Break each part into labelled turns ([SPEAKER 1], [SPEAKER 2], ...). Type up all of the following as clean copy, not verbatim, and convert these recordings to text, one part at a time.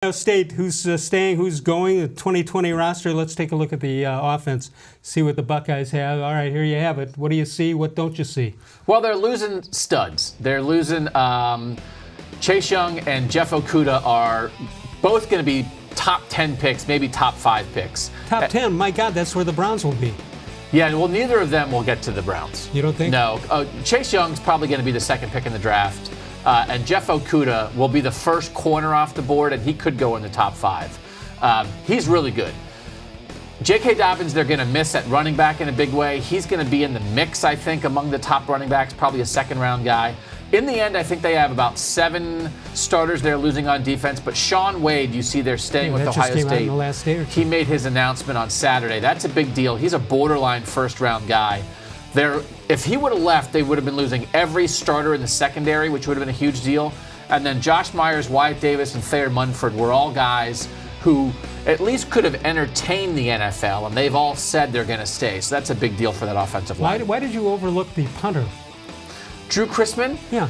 [SPEAKER 1] Ohio State, who's staying, who's going, the 2020 roster. Let's take a look at the offense, see what the Buckeyes have. All right, here you have it. What do you see? What don't you see?
[SPEAKER 2] Well, they're losing studs. They're losing Chase Young and Jeff-Okudah are both going to be top 10 picks, maybe top 5 picks.
[SPEAKER 1] Top 10? My God, that's where the Browns will be.
[SPEAKER 2] Yeah, well, neither of them will get to the Browns.
[SPEAKER 1] You don't think?
[SPEAKER 2] No. Chase Young's probably going to be the second pick in the draft. And Jeff-Okudah will be the first corner off the board, and he could go in the top 5. He's really good. jk-dobbins, they're going to miss at running back in a big way. He's going to be in the mix, I think, among the top running backs, probably a second-round guy. In the end, I think they have about 7 starters they're losing on defense, but Shaun-Wade, you see they're staying with Ohio State.
[SPEAKER 1] In the last day or two.
[SPEAKER 2] He made his announcement on Saturday. That's a big deal. He's a borderline first-round guy. If he would have left, they would have been losing every starter in the secondary, which would have been a huge deal. And then Josh Myers, Wyatt-Davis, and Thayer-Munford were all guys who at least could have entertained the NFL, and they've all said they're going to stay. So that's a big deal for that offensive line.
[SPEAKER 1] Why did you overlook the punter?
[SPEAKER 2] Drue-chrisman?
[SPEAKER 1] Yeah.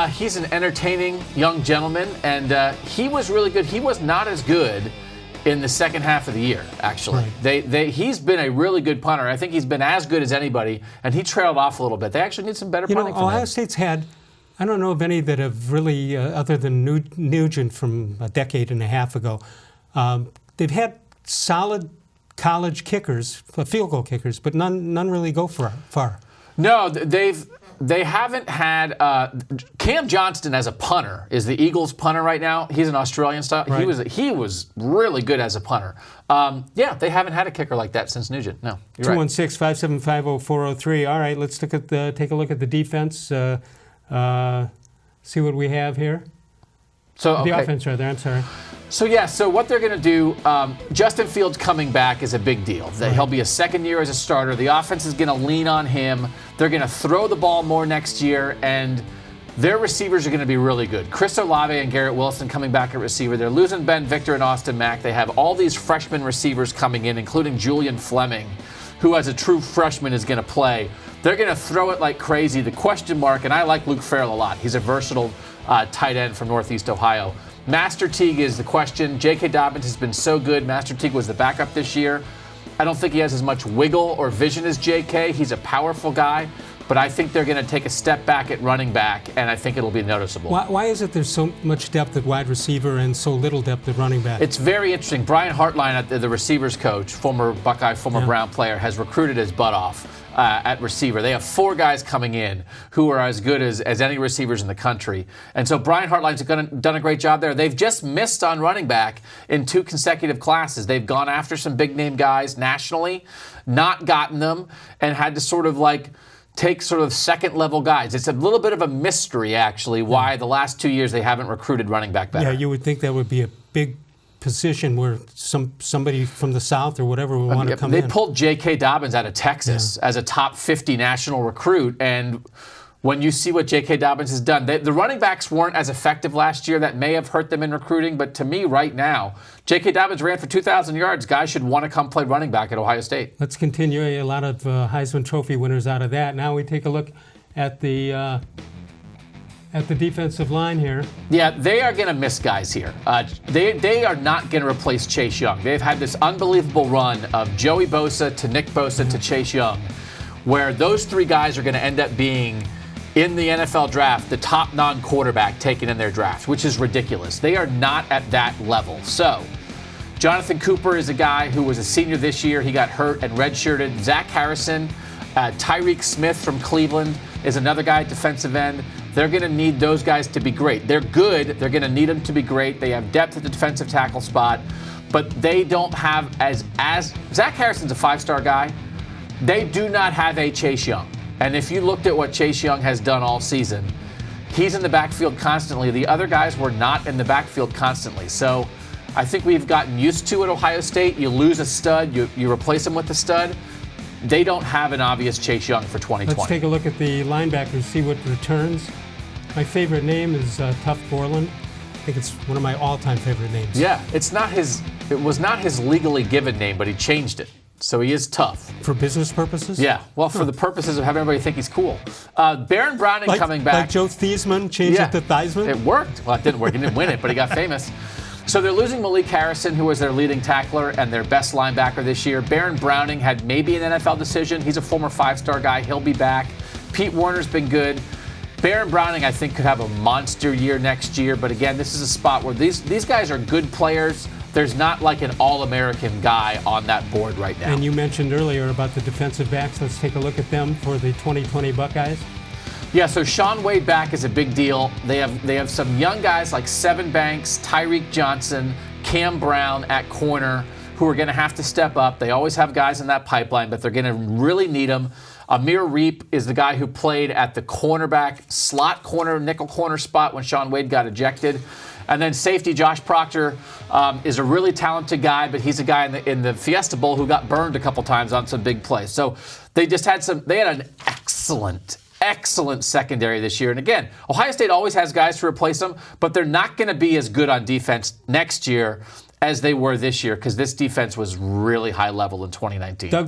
[SPEAKER 2] He's an entertaining young gentleman, and he was really good. He was not as good in the second half of the year, actually.
[SPEAKER 1] Right.
[SPEAKER 2] He's been a really good punter. I think he's been as good as anybody, and he trailed off a little bit. They actually need some better punting from him.
[SPEAKER 1] Ohio State's had, I don't know of any that have really, other than Nugent from a decade and a half ago, they've had solid college kickers, field goal kickers, but none really go far.
[SPEAKER 2] No, they haven't had Cam Johnston as a punter is the Eagles punter right now. He's an Australian style.
[SPEAKER 1] Right.
[SPEAKER 2] He was really good as a punter. Yeah, they haven't had a kicker like that since Nugent. No, you're
[SPEAKER 1] 216-575-0403. All right, let's take a look at the defense. See what we have here.
[SPEAKER 2] So
[SPEAKER 1] the offense, rather. I'm sorry.
[SPEAKER 2] So what they're going to do, Justin Fields coming back is a big deal. He'll be a second year as a starter. The offense is going to lean on him. They're going to throw the ball more next year, and their receivers are going to be really good. Chris-Olave and Garrett-Wilson coming back at receiver. They're losing Ben Victor and Austin Mack. They have all these freshman receivers coming in, including Julian Fleming, who as a true freshman is going to play. They're going to throw it like crazy. The question mark, and I like Luke-Farrell a lot. He's a versatile tight end from Northeast Ohio. Master-Teague is the question. J.K. has been so good. Master-Teague was the backup this year. I don't think he has as much wiggle or vision as J.K. He's a powerful guy, but I think they're going to take a step back at running back, and I think it'll be noticeable.
[SPEAKER 1] Why is it there's so much depth at wide receiver and so little depth at running back?
[SPEAKER 2] It's very interesting. Brian Hartline, the receivers coach, former Buckeye, former Brown player, has recruited his butt off at receiver. They have 4 guys coming in who are as good as any receivers in the country. And so Brian Hartline's done a great job there. They've just missed on running back in 2 consecutive classes. They've gone after some big-name guys nationally, not gotten them, and had to sort of take sort of second-level guys. It's a little bit of a mystery, actually, why the last 2 years they haven't recruited running back better.
[SPEAKER 1] Yeah, you would think that would be a big position where somebody from the South or whatever would want to come in.
[SPEAKER 2] They pulled J.K. Dobbins out of Texas as a top 50 national recruit, and when you see what J.K. Dobbins has done, the running backs weren't as effective last year. That may have hurt them in recruiting, but to me right now, J.K. Dobbins ran for 2,000 yards. Guys should want to come play running back at Ohio State.
[SPEAKER 1] Let's continue. A lot of Heisman Trophy winners out of that. Now we take a look at the defensive line here.
[SPEAKER 2] Yeah, they are going to miss guys here. They are not going to replace Chase Young. They've had this unbelievable run of Joey Bosa to Nick Bosa to Chase Young, where those 3 guys are going to end up being, in the NFL draft, the top non-quarterback taken in their draft, which is ridiculous. They are not at that level. So, Jonathan Cooper is a guy who was a senior this year. He got hurt and redshirted. Zach Harrison, Tyreek Smith from Cleveland is another guy at defensive end. They're going to need those guys to be great. They're good. They're going to need them to be great. They have depth at the defensive tackle spot, but they don't have as Zach Harrison's a 5-star guy. They do not have a Chase Young. And if you looked at what Chase Young has done all season, he's in the backfield constantly. The other guys were not in the backfield constantly. So I think we've gotten used to at Ohio State. You lose a stud, you replace him with a stud. They don't have an obvious Chase Young for 2020.
[SPEAKER 1] Let's take a look at the linebackers, see what returns. My favorite name is Tough Borland. I think it's one of my all-time favorite names.
[SPEAKER 2] Yeah, it was not his legally given name, but he changed it. So he is tough.
[SPEAKER 1] For business purposes?
[SPEAKER 2] Yeah. Well, for the purposes of having everybody think he's cool. Baron Browning coming back.
[SPEAKER 1] Like Joe Theismann changed it to Theismann?
[SPEAKER 2] It worked. Well, it didn't work. He didn't win it, but he got famous. So they're losing Malik-Harrison, who was their leading tackler and their best linebacker this year. Baron Browning had maybe an NFL decision. He's a former 5-star guy. He'll be back. Pete Warner's been good. Baron Browning, I think, could have a monster year next year. But again, this is a spot where these guys are good players. There's not like an All-American guy on that board right now.
[SPEAKER 1] And you mentioned earlier about the defensive backs. Let's take a look at them for the 2020 Buckeyes.
[SPEAKER 2] Yeah, so Shaun-Wade back is a big deal. They have some young guys like Sevyn Banks, Tyreek Johnson, Cam Brown at corner who are going to have to step up. They always have guys in that pipeline, but they're going to really need them. Amir Reep is the guy who played at the cornerback, slot corner, nickel corner spot when Shaun-Wade got ejected. And then safety Josh Proctor is a really talented guy, but he's a guy in the Fiesta Bowl who got burned a couple times on some big plays. So they had an excellent secondary this year. And again, Ohio State always has guys to replace them, but they're not going to be as good on defense next year as they were this year because this defense was really high level in 2019.
[SPEAKER 1] Doug